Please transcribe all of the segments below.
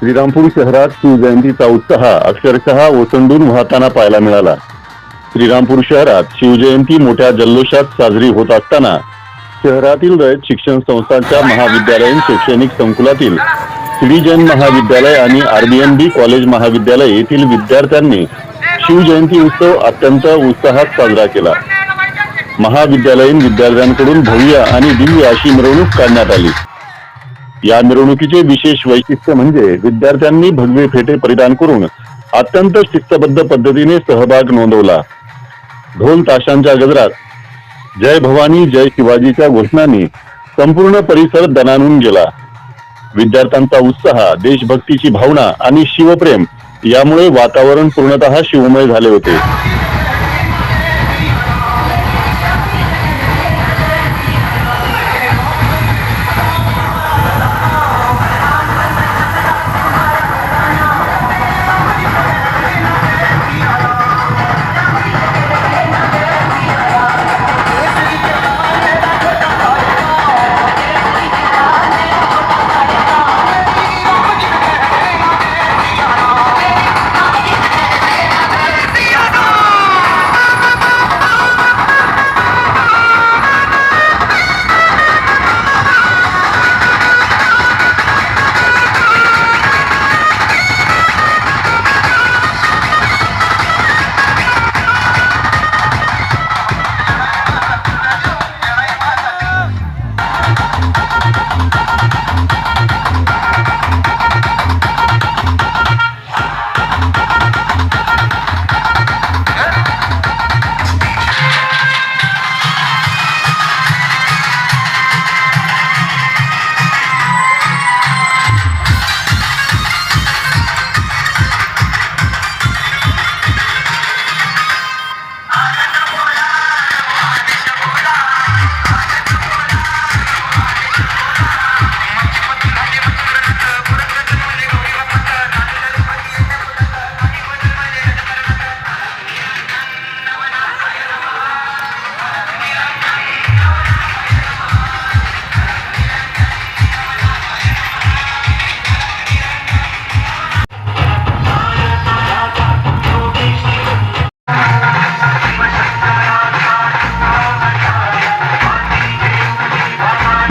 श्रीरामपूर शहरात शिवजयंतीचा उत्साह अक्षरशः ओसंडून वाहताना पाहायला मिळाला। श्रीरामपूर शहरात शिवजयंती मोठ्या जल्लोषात साजरी होत असताना शहरातील रयत शिक्षण संस्थांच्या महाविद्यालयीन शैक्षणिक संकुलातील श्री जैन महाविद्यालय आणि आरबीएनबी कॉलेज महाविद्यालय येथील विद्यार्थ्यांनी शिवजयंती उत्सव अत्यंत उत्साहात साजरा केला। महाविद्यालयीन विद्यार्थ्यांकडून भव्य आणि दिव्य अशी मिरवणूक काढण्यात आली। या मिरवणुकीचे विशेष वैशिष्ट्य म्हणजे विद्यार्थ्यांनी भगवे फेटे परिधान करून अत्यंत शिस्तबद्ध पद्धतीने सहभाग नोंदवला। ढोल ताशांच्या गजरात जय भवानी जय शिवाजीच्या घोषणांनी संपूर्ण परिसर दणाणून गेला। विद्यार्थ्यांचा उत्साह, देशभक्तीची भावना आणि शिवप्रेम यामुळे वातावरण पूर्णतः शिवमय झाले होते।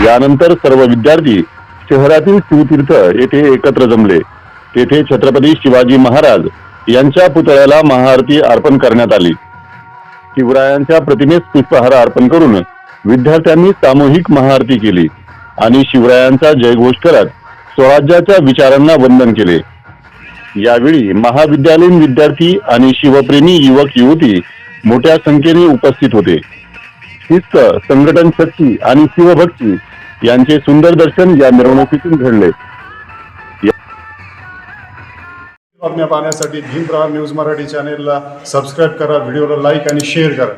यानंतर सर्व विद्यार्थी शहरातील शिवतीर्थ येथे एकत्र जमले। तेथे छत्रपती शिवाजी महाराज यांच्या पुतळ्याला महाआरती अर्पण करण्यात आली। शिवरायांच्या प्रतिमेस पुष्पहार अर्पण करून विद्यार्थ्यांनी सामूहिक महाआरती केली आणि शिवरायांचा जयघोष करत स्वराज्याच्या विचारांना वंदन केले। यावेळी महाविद्यालयीन विद्यार्थी आणि शिवप्रेमी युवक युवती मोठ्या संख्येने उपस्थित होते। शिस्त, संघटन शक्ती आणि शिवभक्ती यांचे सुंदर दर्शन या मिरवणुकीतून घडले। बातम्या पाहण्यासाठी भीम प्रहार न्यूज मराठी चॅनेलला सबस्क्राईब करा, व्हिडिओला लाईक आणि शेअर करा।